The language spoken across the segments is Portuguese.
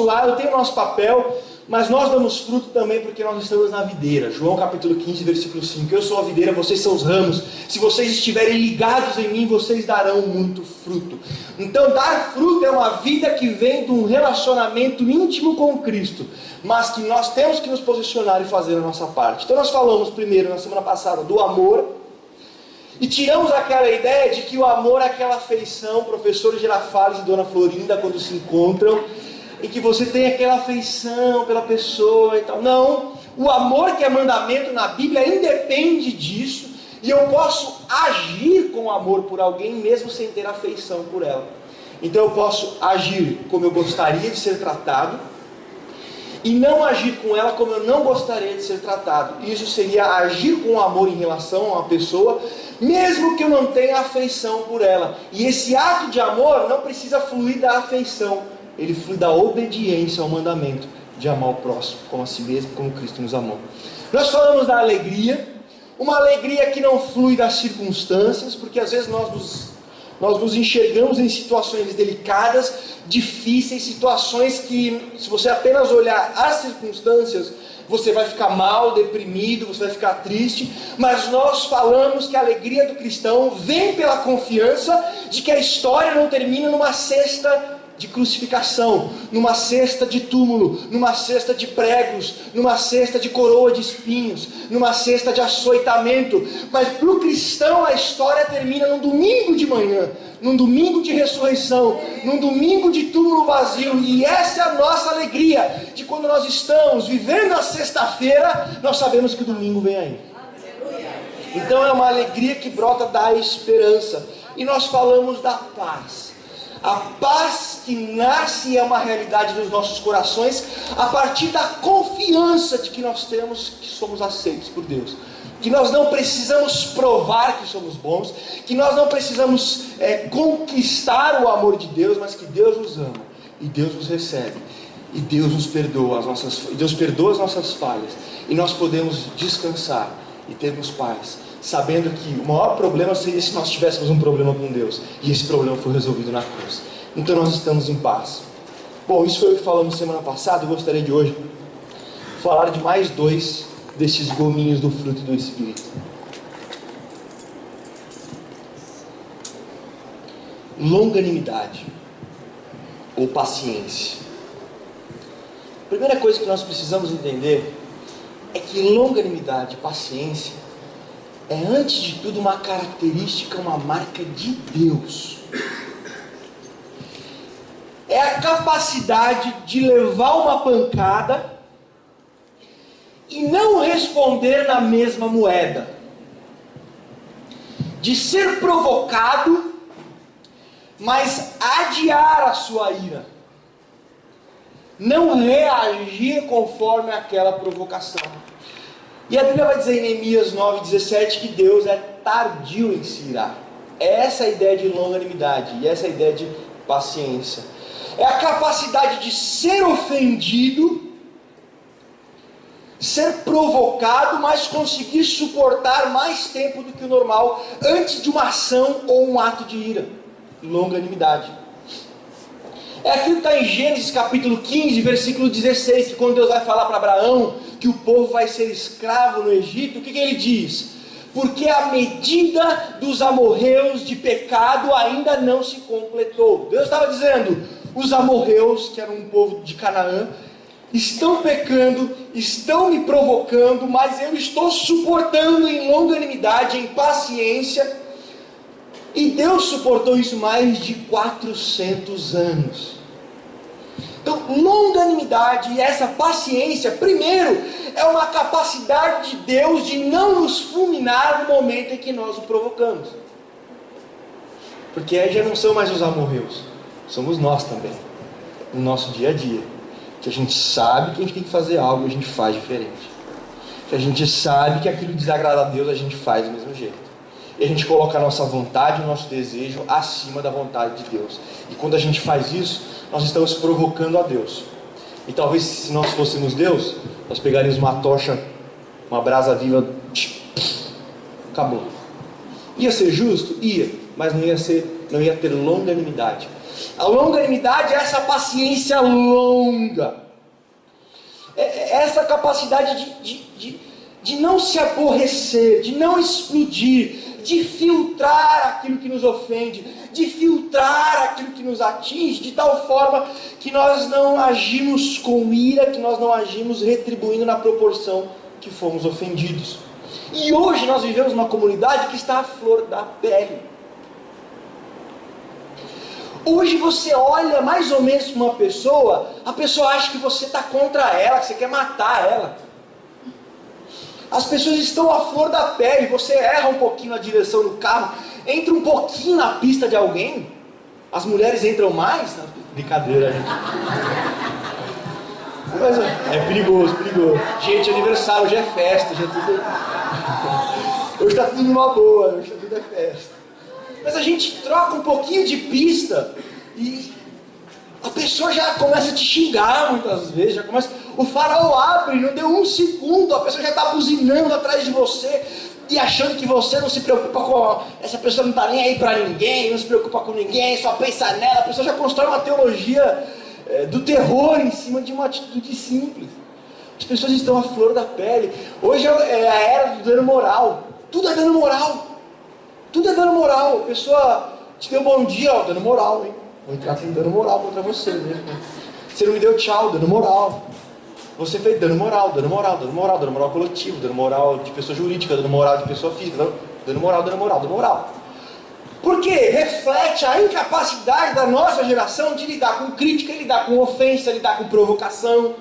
nosso lado, tem o nosso papel, mas nós damos fruto também porque nós estamos na videira. João capítulo 15, versículo 5. Eu sou a videira, vocês são os ramos. Se vocês estiverem ligados em mim, vocês darão muito fruto. Então, dar fruto é uma vida que vem de um relacionamento íntimo com Cristo, mas que nós temos que nos posicionar e fazer a nossa parte. Então, nós falamos primeiro, na semana passada, do amor, e tiramos aquela ideia de que o amor é aquela afeição, professor Girafales e Dona Florinda, quando se encontram, em que você tem aquela afeição pela pessoa e tal. Não, o amor que é mandamento na Bíblia independe disso, e eu posso agir com amor por alguém mesmo sem ter afeição por ela. Então eu posso agir como eu gostaria de ser tratado, e não agir com ela como eu não gostaria de ser tratado. Isso seria agir com amor em relação a uma pessoa, mesmo que eu não tenha afeição por ela. E esse ato de amor não precisa fluir da afeição, ele flui da obediência ao mandamento de amar o próximo como a si mesmo, como Cristo nos amou. Nós falamos da alegria, uma alegria que não flui das circunstâncias, porque às vezes nós nos enxergamos em situações delicadas, difíceis, situações que, se você apenas olhar as circunstâncias, você vai ficar mal, deprimido, você vai ficar triste. Mas nós falamos que a alegria do cristão vem pela confiança de que a história não termina numa cesta de crucificação, numa cesta de túmulo, numa cesta de pregos, numa cesta de coroa de espinhos, numa cesta de açoitamento. Mas para o cristão a história termina num domingo de manhã, num domingo de ressurreição, num domingo de túmulo vazio. E essa é a nossa alegria, de quando nós estamos vivendo a sexta-feira, nós sabemos que o domingo vem aí. Então é uma alegria que brota da esperança. E nós falamos da paz. A paz que nasce e é uma realidade dos nossos corações a partir da confiança de que nós temos que somos aceitos por Deus, que nós não precisamos provar que somos bons, que nós não precisamos conquistar o amor de Deus, mas que Deus nos ama e Deus nos recebe e Deus nos perdoa Deus perdoa as nossas falhas, e nós podemos descansar e termos paz, sabendo que o maior problema seria se nós tivéssemos um problema com Deus, e esse problema foi resolvido na cruz. Então nós estamos em paz. Bom, isso foi o que falamos semana passada. Eu gostaria de hoje falar de mais 2 desses gominhos do fruto do Espírito. Longanimidade ou paciência. A primeira coisa que nós precisamos entender é que longanimidade, paciência, é antes de tudo uma característica, uma marca de Deus. É a capacidade de levar uma pancada e não responder na mesma moeda. De ser provocado, mas adiar a sua ira. Não reagir conforme aquela provocação. E a Bíblia vai dizer em Neemias 9,17 que Deus é tardio em se irar. É essa a ideia de longanimidade, e essa a ideia de paciência. É a capacidade de ser ofendido, ser provocado, mas conseguir suportar mais tempo do que o normal antes de uma ação ou um ato de ira. Longanimidade. É aquilo que está em Gênesis capítulo 15, versículo 16, que quando Deus vai falar para Abraão que o povo vai ser escravo no Egito, o que ele diz? Porque a medida dos amorreus de pecado ainda não se completou. Deus estava dizendo, os amorreus, que eram um povo de Canaã, estão pecando, estão me provocando, mas eu estou suportando em longanimidade, em paciência. E Deus suportou isso mais de 400 anos. Então, longanimidade e essa paciência, primeiro, é uma capacidade de Deus de não nos fulminar no momento em que nós o provocamos. Porque aí já não são mais os amorreus, somos nós também, no nosso dia a dia. Que a gente sabe que a gente tem que fazer algo e a gente faz diferente. Que a gente sabe que aquilo desagrada a Deus, a gente faz do mesmo jeito. E a gente coloca a nossa vontade, o nosso desejo acima da vontade de Deus. E quando a gente faz isso, nós estamos provocando a Deus. E talvez se nós fôssemos Deus, nós pegaríamos uma tocha, uma brasa viva, acabou. Ia ser justo? Ia, mas não ia ter longanimidade. A longanimidade é essa paciência longa, é essa capacidade de não se aborrecer, de não explodir, de filtrar aquilo que nos ofende, de filtrar aquilo que nos atinge, de tal forma que nós não agimos com ira, que nós não agimos retribuindo na proporção que fomos ofendidos. E hoje nós vivemos numa comunidade que está à flor da pele. Hoje você olha mais ou menos para uma pessoa, a pessoa acha que você está contra ela, que você quer matar ela. As pessoas estão à flor da pele, você erra um pouquinho na direção do carro, entra um pouquinho na pista de alguém, as mulheres entram mais, brincadeira, gente. Mas é perigoso, perigoso. Gente, aniversário, hoje é festa, hoje é tudo... Hoje está tudo numa boa, hoje tudo é festa. Mas a gente troca um pouquinho de pista e a pessoa já começa a te xingar muitas vezes, já começa... O farol abre, não deu um segundo, a pessoa já está buzinando atrás de você e achando que você não se preocupa com... Essa pessoa não está nem aí para ninguém, não se preocupa com ninguém, só pensa nela. A pessoa já constrói uma teologia do terror em cima de uma atitude simples. As pessoas estão à flor da pele. Hoje é a era do dano moral. Tudo é dano moral. Tudo é dano moral. A pessoa te deu bom dia, ó, dano moral, hein? Vou entrar com dano moral contra você, né? Você não me deu tchau, dano moral. Você fez dano moral, dano moral, dano moral, dano moral coletivo, dano moral de pessoa jurídica, dano moral de pessoa física, dano moral, dano moral, dano moral. Porque reflete a incapacidade da nossa geração de lidar com crítica, lidar com ofensa, lidar com provocação.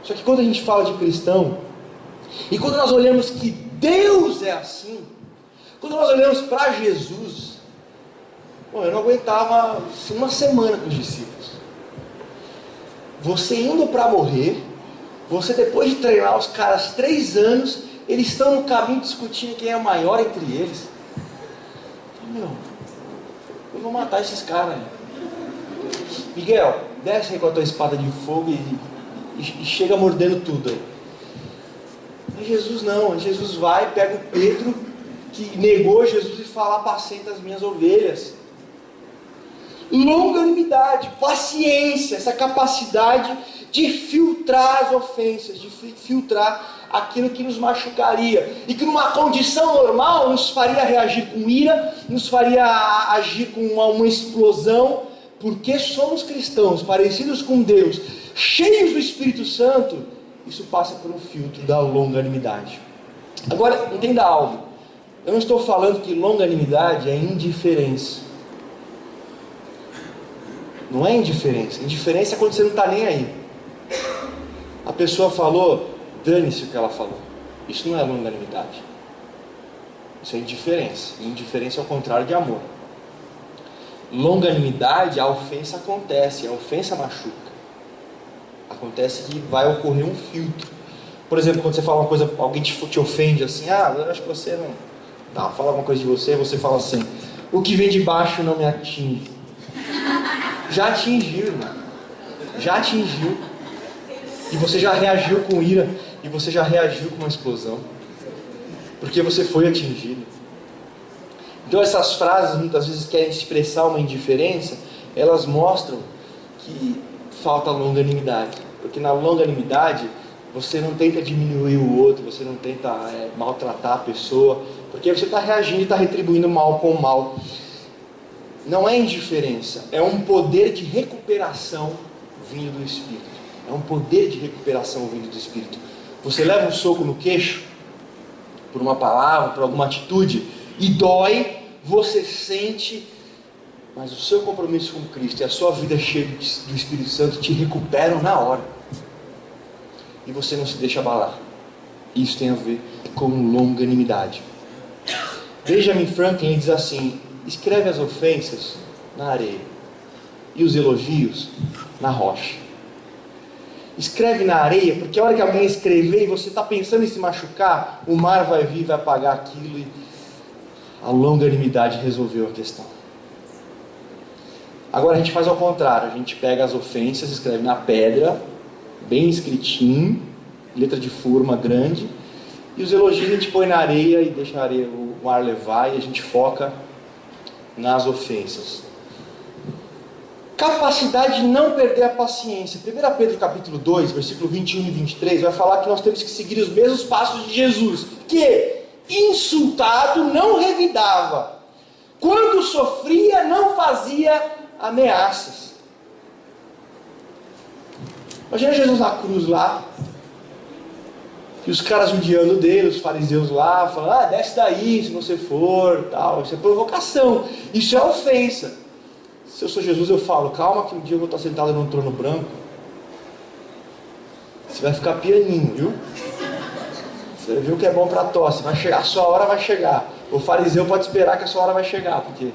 Só que quando a gente fala de cristão, e quando nós olhamos que Deus é assim, quando nós olhamos para Jesus, bom, eu não aguentava uma semana com os discípulos. Você indo para morrer, você depois de treinar os caras 3 anos, eles estão no caminho discutindo quem é o maior entre eles. Meu, eu vou matar esses caras. Miguel, desce aí com a tua espada de fogo e chega mordendo tudo aí. Mas Jesus não, Jesus vai, pega o Pedro, que negou Jesus, e fala: apacenta as minhas ovelhas. Longanimidade, paciência, essa capacidade de filtrar as ofensas, de filtrar aquilo que nos machucaria, e que numa condição normal nos faria reagir com ira, nos faria agir com uma explosão, porque somos cristãos, parecidos com Deus, cheios do Espírito Santo. Isso passa por um filtro da longanimidade. Agora, entenda algo, eu não estou falando que longanimidade é indiferença. Não é indiferença. Indiferença é quando você não está nem aí. A pessoa falou, dane-se o que ela falou. Isso não é longanimidade. Isso é indiferença. E indiferença é o contrário de amor. Longanimidade, a ofensa acontece, a ofensa machuca. Acontece que vai ocorrer um filtro. Por exemplo, quando você fala uma coisa, alguém te ofende assim, eu acho que você não... Tá, fala alguma coisa de você, você fala assim: o que vem de baixo não me atinge. Já atingiu, irmão. Já atingiu. E você já reagiu com ira. E você já reagiu com uma explosão. Porque você foi atingido. Então essas frases muitas vezes querem expressar uma indiferença. Elas mostram que falta longanimidade. Porque na longanimidade você não tenta diminuir o outro. Você não tenta maltratar a pessoa. Porque você está reagindo e está retribuindo mal com mal. Não é indiferença, é um poder de recuperação vindo do Espírito. É um poder de recuperação vindo do Espírito. Você leva um soco no queixo, por uma palavra, por alguma atitude, e dói, você sente, mas o seu compromisso com Cristo e a sua vida cheia do Espírito Santo te recuperam na hora. E você não se deixa abalar. Isso tem a ver com longanimidade. Benjamin Franklin diz assim: escreve as ofensas na areia e os elogios na rocha. Escreve na areia, porque a hora que alguém escrever e você está pensando em se machucar, o mar vai vir e vai apagar aquilo, e a longanimidade resolveu a questão. Agora a gente faz ao contrário, a gente pega as ofensas, escreve na pedra, bem escritinho, letra de forma grande, e os elogios a gente põe na areia e deixa a areia, o mar levar, e a gente foca nas ofensas. Capacidade de não perder a paciência. 1 Pedro capítulo 2, versículo 21 e 23, vai falar que nós temos que seguir os mesmos passos de Jesus, que, insultado, não revidava. Quando sofria, não fazia ameaças. Imagina Jesus na cruz lá, e os caras judiando dele, os fariseus lá, falando, desce daí se você for, tal. Isso é provocação, isso é ofensa. Se eu sou Jesus, eu falo, calma que um dia eu vou estar sentado num trono branco. Você vai ficar pianinho, viu? Você viu que é bom para tosse, vai chegar, a sua hora vai chegar. O fariseu pode esperar que a sua hora vai chegar, porque...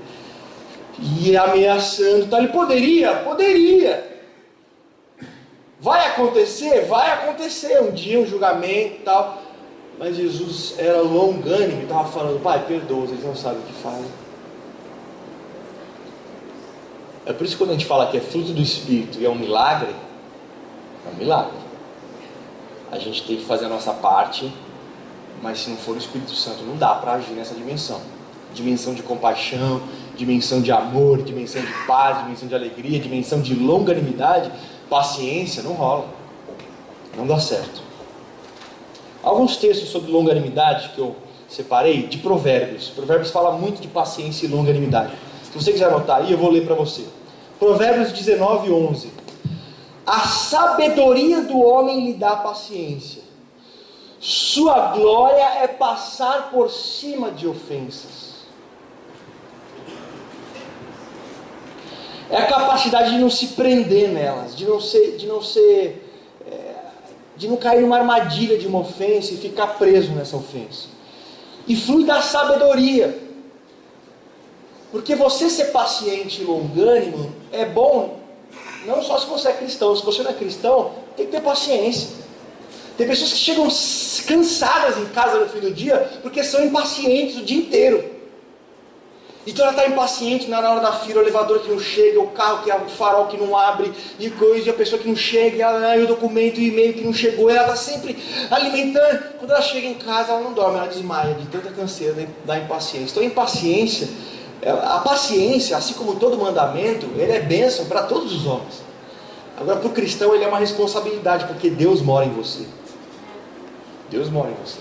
E ameaçando, tá? Ele poderia. Vai acontecer? Vai acontecer. Um dia um julgamento e tal. Mas Jesus era longânimo e estava falando, Pai, perdoa, eles não sabem o que fazem. É por isso que quando a gente fala que é fruto do Espírito e é um milagre, é um milagre. A gente tem que fazer a nossa parte, mas se não for o Espírito Santo, não dá para agir nessa dimensão. Dimensão de compaixão, dimensão de amor, dimensão de paz, dimensão de alegria, dimensão de longanimidade, paciência, não rola. Não dá certo. Alguns textos sobre longanimidade que eu separei, de Provérbios. Provérbios fala muito de paciência e longanimidade. Se você quiser anotar aí, eu vou ler para você. Provérbios 19, 11. A sabedoria do homem lhe dá paciência. Sua glória é passar por cima de ofensas. É a capacidade de não se prender nelas, de não cair numa armadilha de uma ofensa e ficar preso nessa ofensa. E flui da sabedoria. Porque você ser paciente e longânimo é bom, não só se você é cristão. Se você não é cristão, tem que ter paciência. Tem pessoas que chegam cansadas em casa no fim do dia, porque são impacientes o dia inteiro. Então ela está impaciente na hora da fila, o elevador que não chega, o carro que é o farol que não abre, e coisa, e a pessoa que não chega, e o documento, o e-mail que não chegou, ela está sempre alimentando. Quando ela chega em casa, ela não dorme, ela desmaia de tanta canseira da impaciência. Então a impaciência, a paciência, assim como todo mandamento, ele é bênção para todos os homens. Agora para o cristão ele é uma responsabilidade, porque Deus mora em você. Deus mora em você.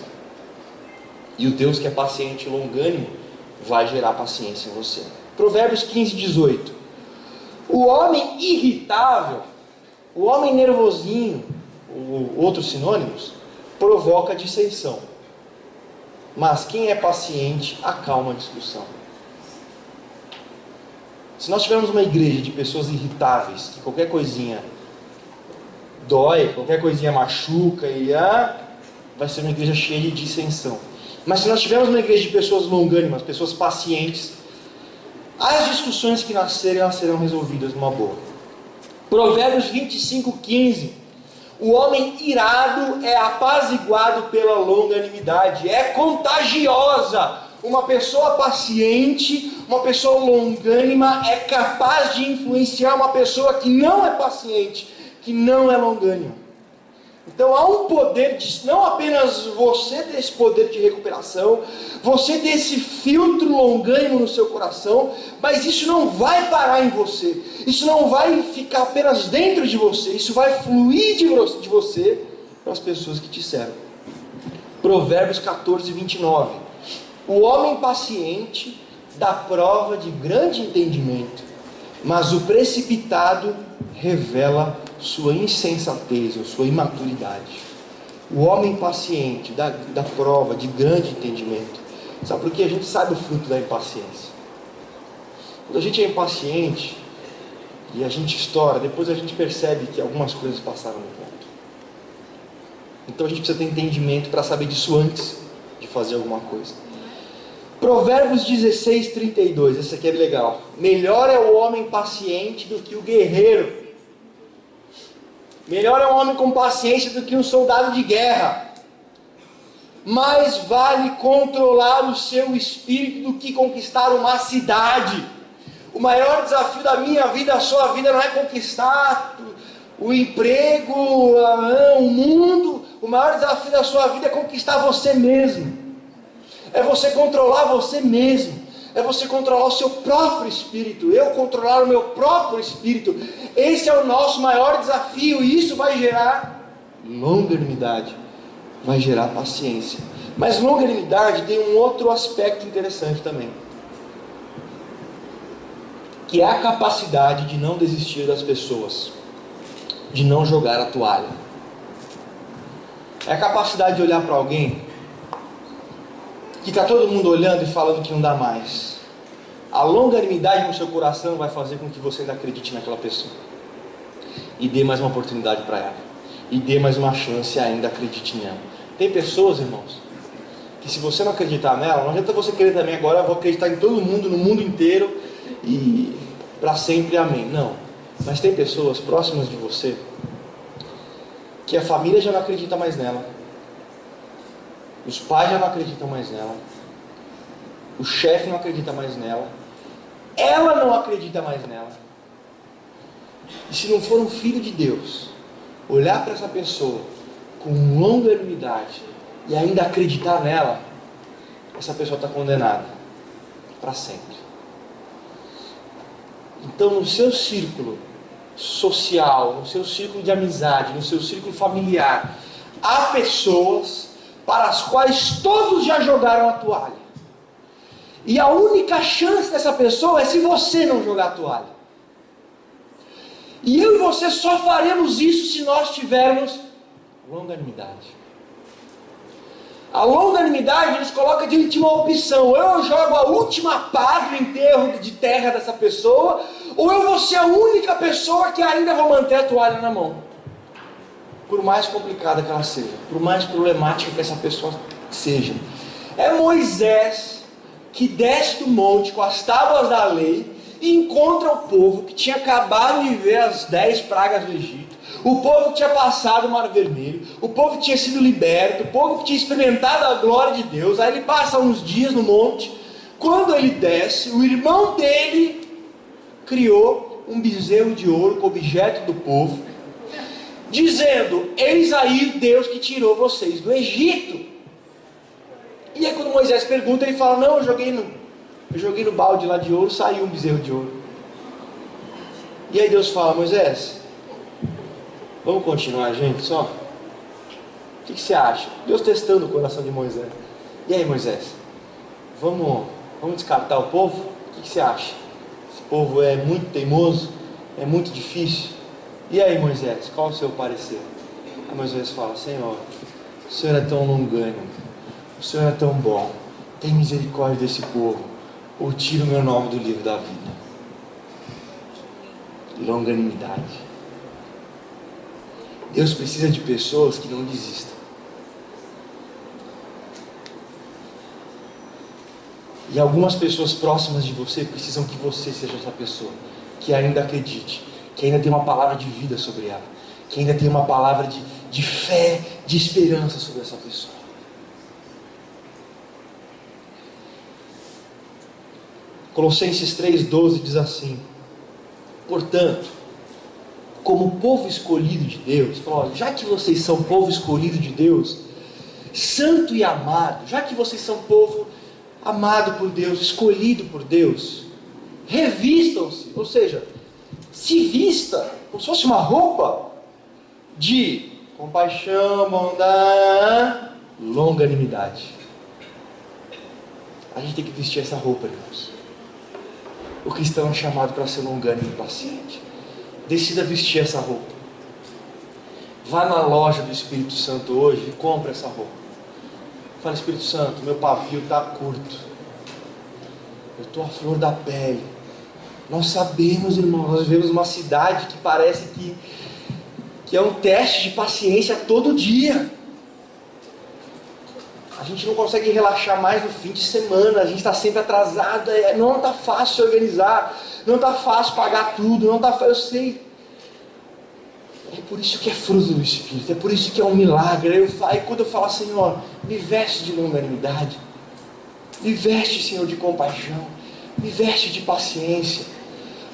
E o Deus que é paciente e longânimo vai gerar paciência em você. Provérbios 15, 18. O homem irritável, o homem nervosinho, outros sinônimos, provoca dissensão. Mas quem é paciente acalma a discussão. Se nós tivermos uma igreja de pessoas irritáveis, que qualquer coisinha dói, qualquer coisinha machuca, vai ser uma igreja cheia de dissensão. Mas se nós tivermos uma igreja de pessoas longânimas, pessoas pacientes, as discussões que nascerem, elas serão resolvidas numa boa. Provérbios 25, 15. O homem irado é apaziguado pela longanimidade, é contagiosa. Uma pessoa paciente, uma pessoa longânima é capaz de influenciar uma pessoa que não é paciente, que não é longânima. Então há um poder, não apenas você ter esse poder de recuperação, você ter esse filtro longânimo no seu coração, mas isso não vai parar em você, isso não vai ficar apenas dentro de você, isso vai fluir de você para as pessoas que te servem. Provérbios 14, 29. O homem paciente dá prova de grande entendimento, mas o precipitado revela sua insensatez ou sua imaturidade. O homem paciente dá prova de grande entendimento. Sabe por quê? A gente sabe o fruto da impaciência. Quando a gente é impaciente e a gente estoura, depois a gente percebe que algumas coisas passaram no ponto. Então a gente precisa ter entendimento para saber disso antes de fazer alguma coisa. Provérbios 16, 32. Esse aqui é legal. Melhor é o homem paciente do que o guerreiro. Melhor é um homem com paciência do que um soldado de guerra. Mais vale controlar o seu espírito do que conquistar uma cidade. O maior desafio da minha vida, da sua vida, não é conquistar o emprego, o mundo. O maior desafio da sua vida é conquistar você mesmo. É você controlar você mesmo. é você controlar o seu próprio espírito, eu controlar o meu próprio espírito. Esse é o nosso maior desafio, e isso vai gerar longanimidade, vai gerar paciência. Mas longanimidade tem um outro aspecto interessante também, que é a capacidade de não desistir das pessoas, de não jogar a toalha. É a capacidade de olhar para alguém que está todo mundo olhando e falando que não dá mais. A longanimidade no seu coração vai fazer com que você ainda acredite naquela pessoa, e dê mais uma oportunidade para ela, e dê mais uma chance e ainda acredite nela. Tem pessoas, irmãos, que se você não acreditar nela, não adianta você querer também, agora eu vou acreditar em todo mundo, no mundo inteiro, e para sempre, amém. Não, mas tem pessoas próximas de você, que a família já não acredita mais nela, os pais já não acreditam mais nela, o chefe não acredita mais nela, ela não acredita mais nela. E se não for um filho de Deus, olhar para essa pessoa com longanimidade e ainda acreditar nela, essa pessoa está condenada para sempre. Então, no seu círculo social, no seu círculo de amizade, no seu círculo familiar, há pessoas para as quais todos já jogaram a toalha. E a única chance dessa pessoa é se você não jogar a toalha. E eu e você só faremos isso se nós tivermos longanimidade. A longanimidade nos coloca diante de uma opção: ou eu jogo a última pá do enterro de terra dessa pessoa, ou eu vou ser a única pessoa que ainda vou manter a toalha na mão. Por mais complicada que ela seja, por mais problemática que essa pessoa seja. É Moisés que desce do monte com as tábuas da lei e encontra o povo que tinha acabado de ver as 10 pragas do Egito, o povo que tinha passado o Mar Vermelho, o povo que tinha sido liberto, o povo que tinha experimentado a glória de Deus. Aí ele passa uns dias no monte. Quando ele desce, o irmão dele criou um bezerro de ouro com objeto do povo, dizendo: eis aí o Deus que tirou vocês do Egito. E aí quando Moisés pergunta, ele fala: não, eu joguei no balde lá de ouro, saiu um bezerro de ouro. E aí Deus fala: Moisés, vamos continuar, gente, só? O que você acha? Deus testando o coração de Moisés. E aí, Moisés, vamos descartar o povo? O que você acha? Esse povo é muito teimoso, é muito difícil. E aí, Moisés, qual o seu parecer? Aí Moisés fala: Senhor, o Senhor é tão longânimo, o Senhor é tão bom, tem misericórdia desse povo, ou tira o meu nome do livro da vida. Longanimidade. Deus precisa de pessoas que não desistam. E algumas pessoas próximas de você precisam que você seja essa pessoa, que ainda acredite, que ainda tem uma palavra de vida sobre ela, que ainda tem uma palavra de fé, de esperança sobre essa pessoa. Colossenses 3,12 diz assim: portanto, como povo escolhido de Deus, fala, já que vocês são povo escolhido de Deus, santo e amado, já que vocês são povo amado por Deus, escolhido por Deus, revistam-se, ou seja, se vista como se fosse uma roupa de compaixão, bondade, longanimidade. A gente tem que vestir essa roupa, irmãos. O cristão é chamado para ser longânimo e paciente. Decida vestir essa roupa. Vá na loja do Espírito Santo hoje e compre essa roupa. Fala: Espírito Santo, meu pavio está curto, eu estou à flor da pele. Nós sabemos, irmãos, nós vivemos uma cidade que parece que é um teste de paciência todo dia. A gente não consegue relaxar mais no fim de semana, a gente está sempre atrasado, não está fácil se organizar, não está fácil pagar tudo, não está fácil, eu sei. É por isso que é fruto do Espírito, é por isso que é um milagre. Aí quando eu falo: Senhor, me veste de longanimidade, me veste, Senhor, de compaixão, me veste de paciência,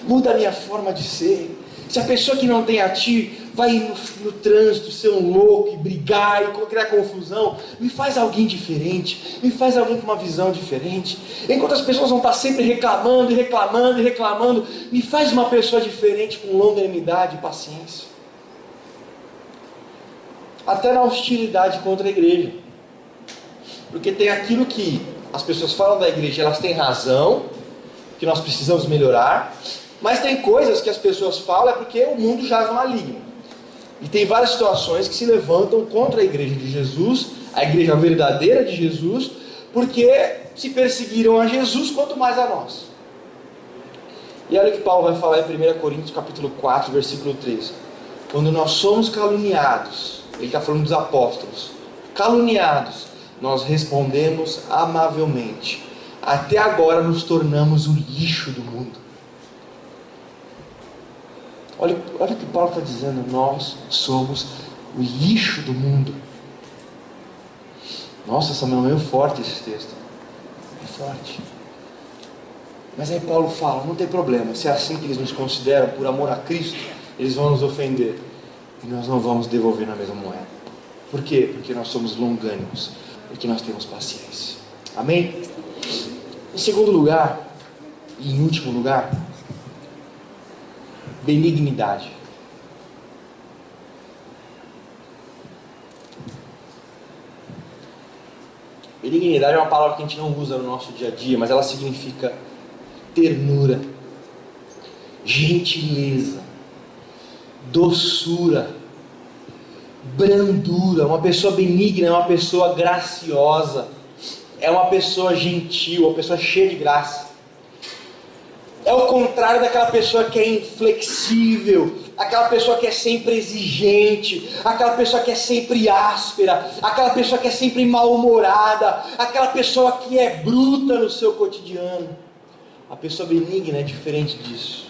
muda a minha forma de ser, Se a pessoa que não tem a ti vai no trânsito ser um louco e brigar e criar confusão, me faz alguém diferente, me faz alguém com uma visão diferente. Enquanto as pessoas vão estar sempre reclamando e reclamando e reclamando, me faz uma pessoa diferente com longanimidade e paciência. Até na hostilidade contra a igreja. Porque tem aquilo que as pessoas falam da igreja, elas têm razão, que nós precisamos melhorar, mas tem coisas que as pessoas falam é porque o mundo jaz maligno. E tem várias situações que se levantam contra a igreja de Jesus, a igreja verdadeira de Jesus, porque se perseguiram a Jesus, quanto mais a nós. E olha o que Paulo vai falar em 1 Coríntios capítulo 4, versículo 13. Quando nós somos caluniados, ele está falando dos apóstolos, caluniados, nós respondemos amavelmente. Até agora nos tornamos o lixo do mundo. Olha o que Paulo está dizendo, nós somos o lixo do mundo. Nossa, Samuel, é meio forte esse texto. É forte. Mas aí Paulo fala, não tem problema, se é assim que eles nos consideram, por amor a Cristo, eles vão nos ofender. E nós não vamos devolver na mesma moeda. Por quê? Porque nós somos longânimos, porque nós temos paciência. Amém? Em segundo lugar, e em último lugar, benignidade. Benignidade é uma palavra que a gente não usa no nosso dia a dia, mas ela significa ternura, gentileza, doçura, brandura. Uma pessoa benigna é uma pessoa graciosa, é uma pessoa gentil, uma pessoa cheia de graça. É o contrário daquela pessoa que é inflexível, aquela pessoa que é sempre exigente, aquela pessoa que é sempre áspera, aquela pessoa que é sempre mal-humorada, aquela pessoa que é bruta no seu cotidiano. A pessoa benigna é diferente disso.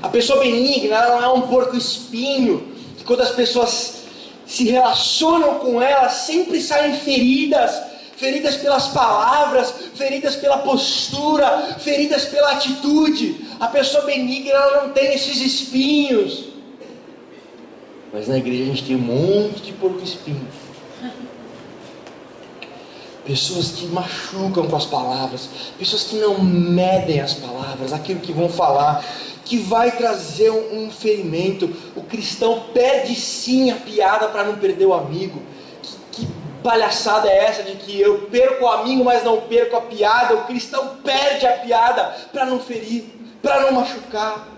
A pessoa benigna, ela não é um porco-espinho, que quando as pessoas se relacionam com ela, sempre saem feridas pelas palavras, feridas pela postura, feridas pela atitude. A pessoa benigna, ela não tem esses espinhos. Mas na igreja a gente tem um monte de porco-espinho. Pessoas que machucam com as palavras, pessoas que não medem as palavras, aquilo que vão falar, que vai trazer um ferimento. O cristão perde sim a piada para não perder o amigo. Que palhaçada é essa de que eu perco o amigo, mas não perco a piada? O cristão perde a piada para não ferir, para não machucar.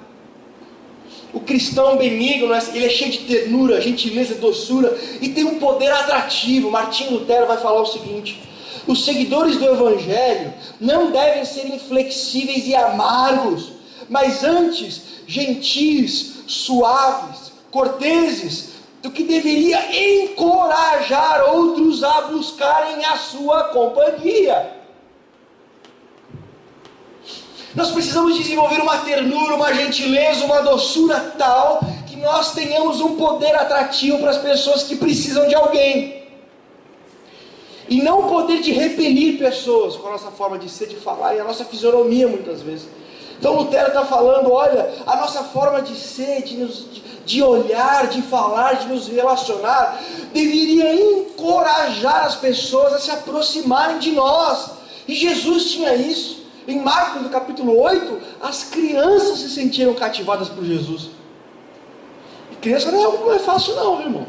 O cristão benigno, ele é cheio de ternura, gentileza e doçura, e tem um poder atrativo. Martinho Lutero vai falar o seguinte: os seguidores do Evangelho não devem ser inflexíveis e amargos, mas antes gentis, suaves, corteses, do que deveria encorajar outros a buscarem a sua companhia. Nós precisamos desenvolver uma ternura, uma gentileza, uma doçura tal, que nós tenhamos um poder atrativo para as pessoas que precisam de alguém. E não o poder de repelir pessoas com a nossa forma de ser, de falar e a nossa fisionomia muitas vezes. Então Lutero está falando, olha, a nossa forma de ser, de olhar, de falar, de nos relacionar, deveria encorajar as pessoas a se aproximarem de nós. E Jesus tinha isso. Em Marcos, no capítulo 8, as crianças se sentiram cativadas por Jesus. E criança não é fácil não, meu irmão.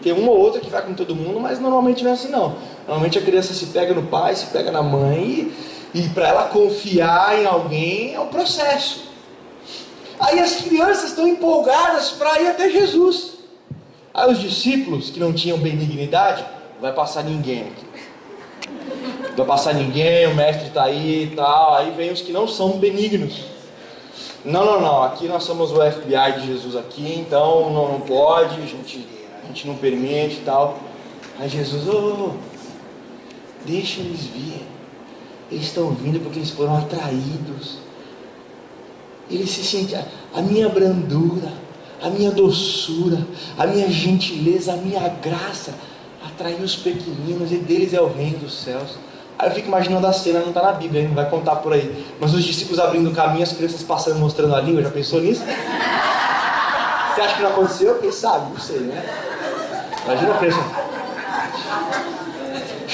Tem uma ou outra que vai com todo mundo, mas normalmente não é assim não. Normalmente a criança se pega no pai, se pega na mãe, e para ela confiar em alguém é um processo. Aí as crianças estão empolgadas para ir até Jesus. Aí os discípulos que não tinham benignidade, não vai passar ninguém aqui. Não vai passar ninguém, o mestre está aí e tal. Aí vem os que não são benignos. Não, aqui nós somos o FBI de Jesus aqui, então não pode, a gente não permite e tal. Aí Jesus, deixa eles vir. Eles estão vindo porque eles foram atraídos. Eles se sentem, a minha brandura, a minha doçura, a minha gentileza, a minha graça atraiu os pequeninos, e deles é o reino dos céus. Aí eu fico imaginando a cena, não está na Bíblia, hein? Não vai contar por aí. Mas os discípulos abrindo o caminho, as crianças passando, mostrando a língua, já pensou nisso? Você acha que não aconteceu? Quem sabe? Não sei, né? Imagina a criança.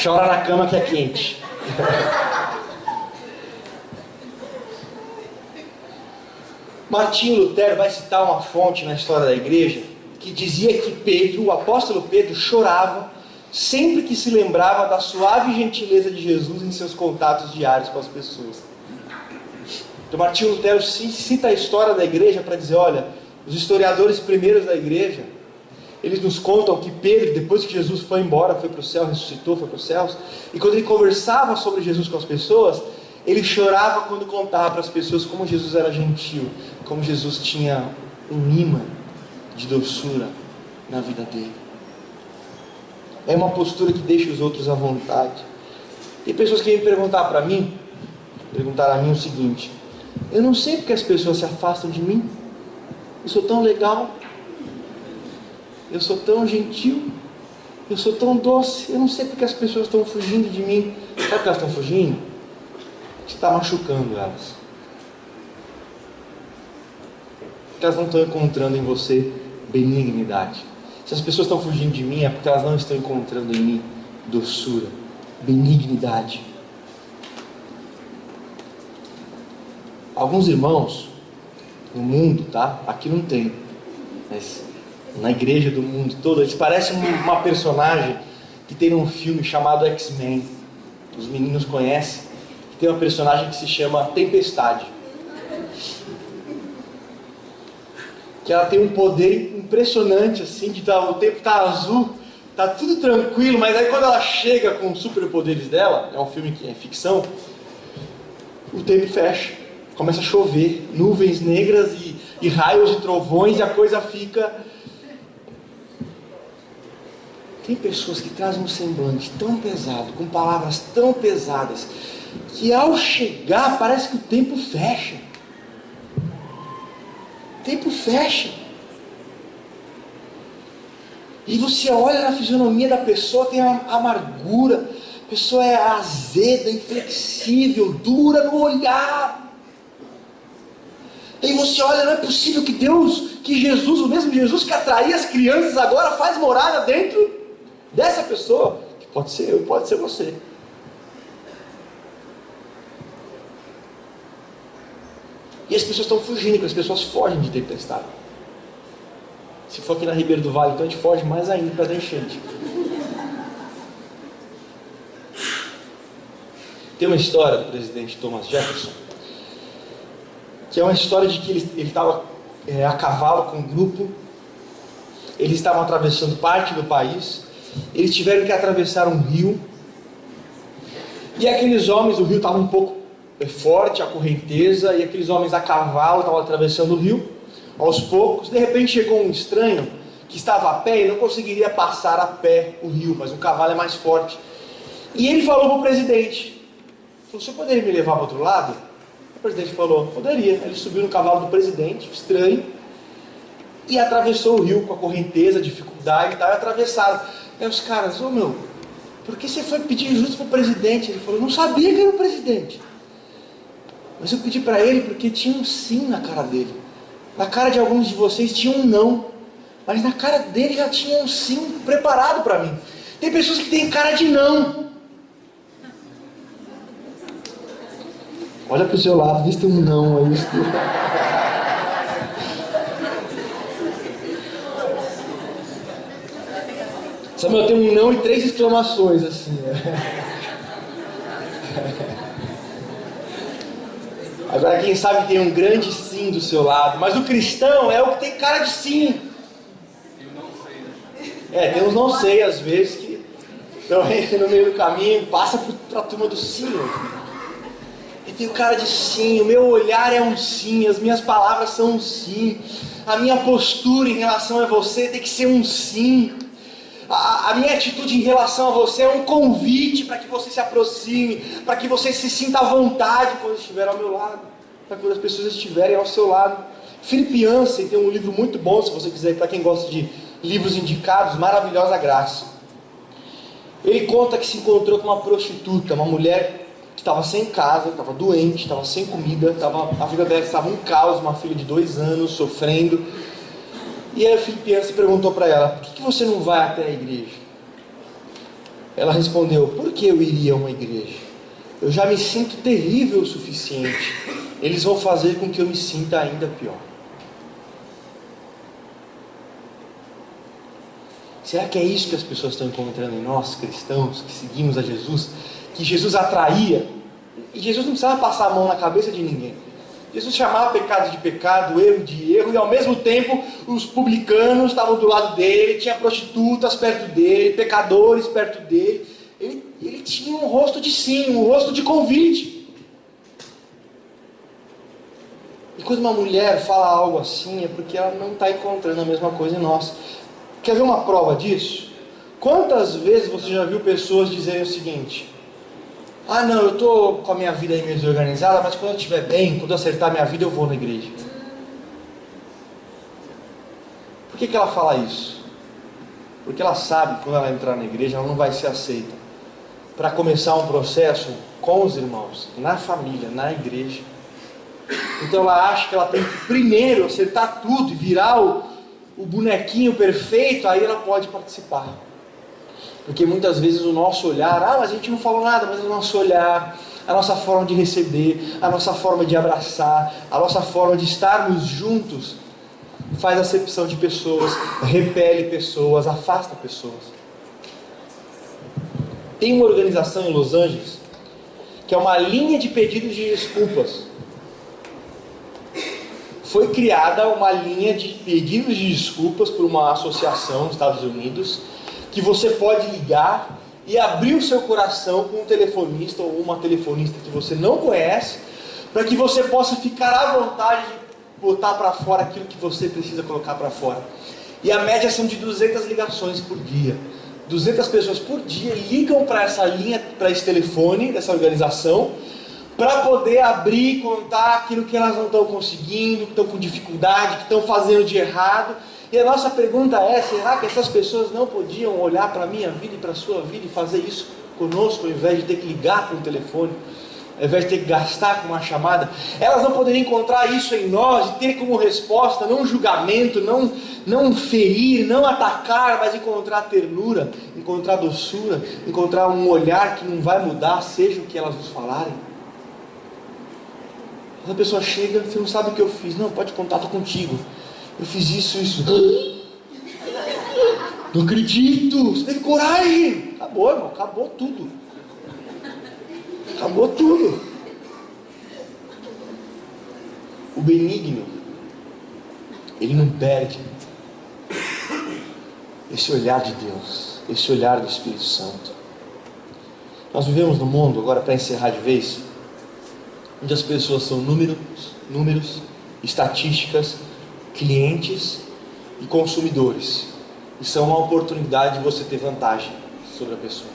Chora na cama que é quente. Martinho Lutero vai citar uma fonte na história da igreja que dizia que Pedro, o apóstolo Pedro, chorava sempre que se lembrava da suave gentileza de Jesus em seus contatos diários com as pessoas. Então Martinho Lutero cita a história da igreja para dizer, olha, os historiadores primeiros da igreja, eles nos contam que Pedro, depois que Jesus foi embora, foi para o céu, ressuscitou, foi para os céus, e quando ele conversava sobre Jesus com as pessoas, ele chorava quando contava para as pessoas como Jesus era gentil, como Jesus tinha um imã de doçura na vida dele. É uma postura que deixa os outros à vontade. Tem pessoas que vêm perguntaram a mim o seguinte: eu não sei porque as pessoas se afastam de mim. Eu sou tão legal, eu sou tão gentil, eu sou tão doce, eu não sei porque as pessoas estão fugindo de mim. Sabe por que elas estão fugindo? Você está machucando elas. Porque elas não estão encontrando em você benignidade. Se as pessoas estão fugindo de mim, é porque elas não estão encontrando em mim doçura, benignidade. Alguns irmãos no mundo, tá? Aqui não tem, mas na igreja do mundo todo, eles parecem uma personagem que tem um filme chamado X-Men. Os meninos conhecem. Que tem uma personagem que se chama Tempestade. Que ela tem um poder impressionante, assim, de o tempo tá azul, tá tudo tranquilo, mas aí quando ela chega com os superpoderes dela, é um filme que é ficção, o tempo fecha, começa a chover, nuvens negras e raios e trovões, e a coisa fica... Tem pessoas que trazem um semblante tão pesado, com palavras tão pesadas, que ao chegar parece que o tempo fecha. O tempo fecha. E você olha na fisionomia da pessoa, tem a amargura, a pessoa é azeda, inflexível, dura no olhar. E você olha, não é possível que Deus, que Jesus, o mesmo Jesus que atraía as crianças, agora faz morada dentro dessa pessoa, que pode ser eu, pode ser você. E as pessoas estão fugindo, porque as pessoas fogem de tempestade. Se for aqui na Ribeira do Vale, então a gente foge mais ainda para dar enchente. Tem uma história do presidente Thomas Jefferson, que é uma história de que ele estava a cavalo com um grupo, eles estavam atravessando parte do país, eles tiveram que atravessar um rio, e aqueles homens, o rio estava um pouco forte, a correnteza, e aqueles homens a cavalo estavam atravessando o rio, aos poucos. De repente chegou um estranho que estava a pé e não conseguiria passar a pé o rio, mas o cavalo é mais forte. E ele falou para o presidente, falou, o senhor poderia me levar para o outro lado? O presidente falou, poderia. Ele subiu no cavalo do presidente, estranho, e atravessou o rio com a correnteza, dificuldade e tal, e atravessaram. Aí os caras, por que você foi pedir justo para o presidente? Ele falou, não sabia que era o presidente. Mas eu pedi para ele porque tinha um sim na cara dele. Na cara de alguns de vocês tinha um não, mas na cara dele já tinha um sim preparado para mim. Tem pessoas que têm cara de não. Olha para o seu lado, vê se tem um não aí. Samuel, tem um não e 3 exclamações assim. Agora quem sabe tem um grande sim do seu lado, mas o cristão é o que tem cara de sim. Tem uns não sei às vezes que estão no meio do caminho, passa para a turma do sim. Eu tenho cara de sim, o meu olhar é um sim, as minhas palavras são um sim, a minha postura em relação a você tem que ser um sim. A minha atitude em relação a você é um convite para que você se aproxime, para que você se sinta à vontade quando estiver ao meu lado, para quando as pessoas estiverem ao seu lado. Philip Yancey tem um livro muito bom, se você quiser, para quem gosta de livros indicados, Maravilhosa Graça. Ele conta que se encontrou com uma prostituta, uma mulher que estava sem casa, estava doente, estava sem comida, a vida dela estava um caos, uma filha de 2 anos, sofrendo. E aí o Filipiano se perguntou para ela: por que você não vai até a igreja? Ela respondeu: por que eu iria a uma igreja? Eu já me sinto terrível o suficiente. Eles vão fazer com que eu me sinta ainda pior. Será que é isso que as pessoas estão encontrando em nós, cristãos, que seguimos a Jesus? Que Jesus atraía? E Jesus não precisava passar a mão na cabeça de ninguém. Jesus chamava pecado de pecado, erro de erro, e ao mesmo tempo os publicanos estavam do lado dele, tinha prostitutas perto dele, pecadores perto dele. Ele tinha um rosto de sim, um rosto de convite. E quando uma mulher fala algo assim, é porque ela não está encontrando a mesma coisa em nós. Quer ver uma prova disso? Quantas vezes você já viu pessoas dizerem o seguinte: ah não, eu estou com a minha vida aí meio desorganizada, mas quando eu estiver bem, quando eu acertar a minha vida, eu vou na igreja. Por que ela fala isso? Porque ela sabe que quando ela entrar na igreja, ela não vai ser aceita. Para começar um processo com os irmãos, na família, na igreja. Então ela acha que ela tem que primeiro acertar tudo e virar o bonequinho perfeito, aí ela pode participar. Porque muitas vezes o nosso olhar, mas a gente não falou nada, mas o nosso olhar, a nossa forma de receber, a nossa forma de abraçar, a nossa forma de estarmos juntos, faz acepção de pessoas, repele pessoas, afasta pessoas. Tem uma organização em Los Angeles, que é uma linha de pedidos de desculpas. Foi criada uma linha de pedidos de desculpas por uma associação nos Estados Unidos, que você pode ligar e abrir o seu coração com um telefonista ou uma telefonista que você não conhece, para que você possa ficar à vontade de botar para fora aquilo que você precisa colocar para fora. E a média são de 200 ligações por dia. 200 pessoas por dia ligam para essa linha, para esse telefone dessa organização, para poder abrir e contar aquilo que elas não estão conseguindo, que estão com dificuldade, que estão fazendo de errado. E a nossa pergunta é: será que essas pessoas não podiam olhar para a minha vida e para a sua vida e fazer isso conosco, ao invés de ter que ligar para um telefone, ao invés de ter que gastar com uma chamada? Elas não poderiam encontrar isso em nós e ter como resposta não julgamento, não ferir, não atacar, mas encontrar ternura, encontrar doçura, encontrar um olhar que não vai mudar, seja o que elas nos falarem. Essa pessoa chega: você não sabe o que eu fiz. Não, pode contar, estou contigo. Eu fiz isso. Não acredito, você teve coragem. Acabou, irmão, acabou tudo. Acabou tudo. O benigno, ele não perde esse olhar de Deus, esse olhar do Espírito Santo. Nós vivemos num mundo, agora para encerrar de vez, onde as pessoas são números, estatísticas, clientes e consumidores. Isso é uma oportunidade de você ter vantagem sobre a pessoa.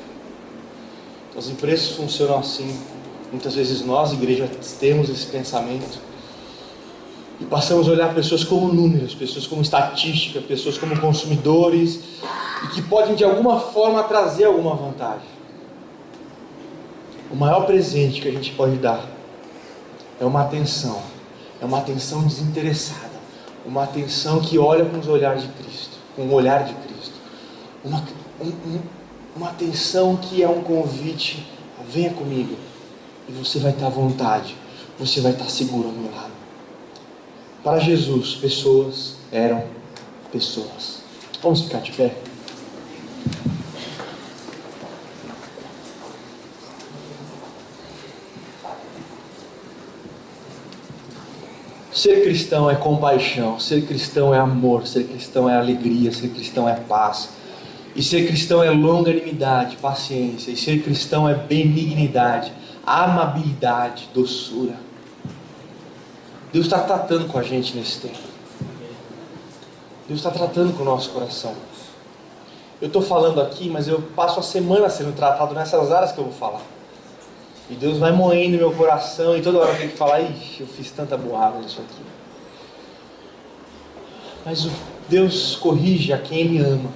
As empresas funcionam assim. Muitas vezes nós, igreja, temos esse pensamento e passamos a olhar pessoas como números, pessoas como estatística, pessoas como consumidores, e que podem de alguma forma trazer alguma vantagem. O maior presente que a gente pode dar é uma atenção desinteressada, uma atenção que olha com os olhares de Cristo, com o olhar de Cristo, uma atenção que é um convite: venha comigo, e você vai estar à vontade, você vai estar seguro ao meu lado. Para Jesus, pessoas eram pessoas. Vamos ficar de pé? Ser cristão é compaixão, ser cristão é amor, ser cristão é alegria, ser cristão é paz. E ser cristão é longanimidade, paciência. E ser cristão é benignidade, amabilidade, doçura. Deus está tratando com a gente nesse tempo. Deus está tratando com o nosso coração. Eu estou falando aqui, mas eu passo a semana sendo tratado nessas áreas que eu vou falar. E Deus vai moendo meu coração, e toda hora eu tenho que falar: ixi, eu fiz tanta burrada nisso aqui. Mas Deus corrige a quem Ele ama.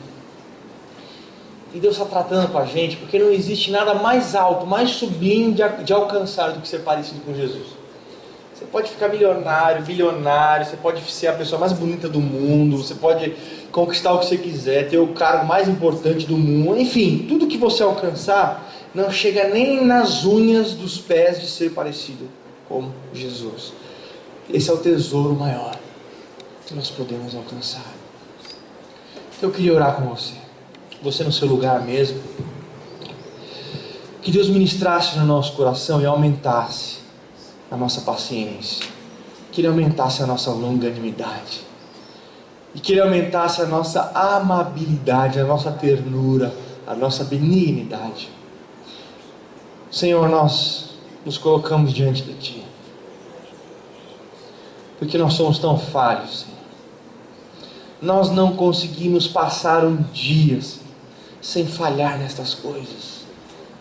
E Deus está tratando com a gente, porque não existe nada mais alto, mais sublime de alcançar do que ser parecido com Jesus. Você pode ficar milionário, bilionário, você pode ser a pessoa mais bonita do mundo, você pode conquistar o que você quiser, ter o cargo mais importante do mundo, enfim, tudo que você alcançar não chega nem nas unhas dos pés de ser parecido com Jesus. Esse é o tesouro maior que nós podemos alcançar. Então eu queria orar com você no seu lugar mesmo, que Deus ministrasse no nosso coração e aumentasse a nossa paciência, que Ele aumentasse a nossa longanimidade, e que Ele aumentasse a nossa amabilidade, a nossa ternura, a nossa benignidade. Senhor, nós nos colocamos diante de Ti, porque nós somos tão falhos, Senhor. Nós não conseguimos passar um dia, Senhor, sem falhar nestas coisas,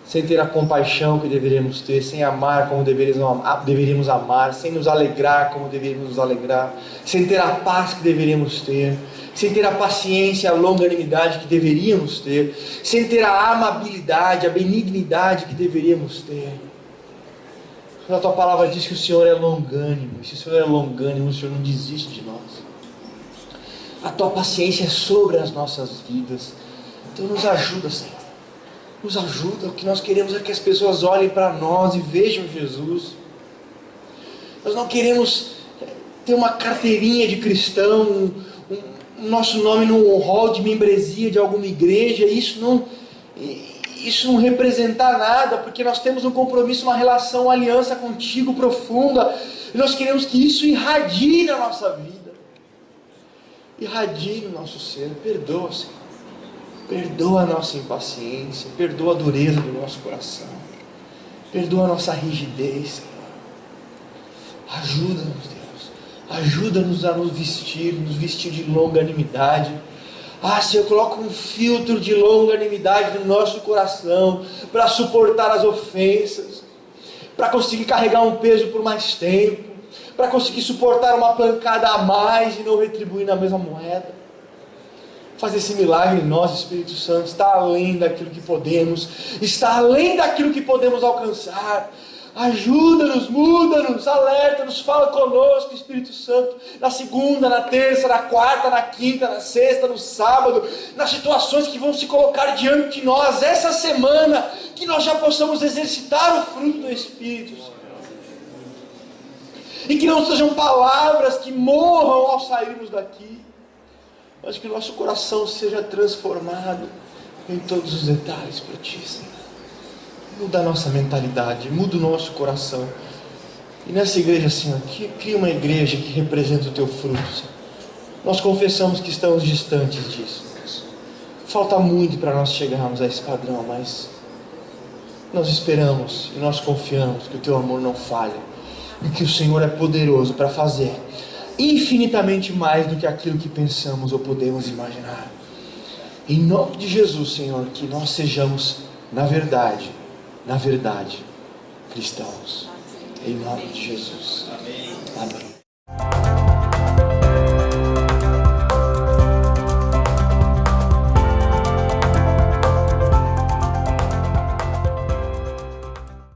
sem ter a compaixão que deveríamos ter, sem amar como deveríamos amar, sem nos alegrar como deveríamos nos alegrar, sem ter a paz que deveríamos ter, sem ter a paciência, a longanimidade que deveríamos ter, sem ter a amabilidade, a benignidade que deveríamos ter. A Tua palavra diz que o Senhor é longânimo, e se o Senhor é longânimo, o Senhor não desiste de nós. A Tua paciência é sobre as nossas vidas. Então nos ajuda, Senhor. Nos ajuda. O que nós queremos é que as pessoas olhem para nós e vejam Jesus. Nós não queremos ter uma carteirinha de cristão, nosso nome num hall de membresia de alguma igreja. Isso não representar nada, porque nós temos um compromisso, uma relação, uma aliança contigo profunda. E nós queremos que isso irradie na nossa vida. Irradie no nosso ser. Perdoa, Senhor. Perdoa a nossa impaciência, perdoa a dureza do nosso coração, perdoa a nossa rigidez, Senhor. Ajuda-nos, Deus, ajuda-nos a nos vestir de longanimidade. Senhor, coloca um filtro de longanimidade no nosso coração, para suportar as ofensas, para conseguir carregar um peso por mais tempo, para conseguir suportar uma pancada a mais e não retribuir na mesma moeda. Faz esse milagre em nós, Espírito Santo. Está além daquilo que podemos, está além daquilo que podemos alcançar. Ajuda-nos, muda-nos, alerta-nos, fala conosco, Espírito Santo, na segunda, na terça, na quarta, na quinta, na sexta, no sábado, nas situações que vão se colocar diante de nós, essa semana, que nós já possamos exercitar o fruto do Espírito, Senhor. E que não sejam palavras que morram ao sairmos daqui, mas que o nosso coração seja transformado em todos os detalhes por Ti, Senhor. Muda a nossa mentalidade, muda o nosso coração. E nessa igreja, Senhor, cria uma igreja que representa o Teu fruto, Senhor. Nós confessamos que estamos distantes disso, Deus. Falta muito para nós chegarmos a esse padrão, mas nós esperamos e nós confiamos que o Teu amor não falha, e que o Senhor é poderoso para fazer infinitamente mais do que aquilo que pensamos ou podemos imaginar. Em nome de Jesus, Senhor, que nós sejamos, na verdade, cristãos. Em nome de Jesus. Amém.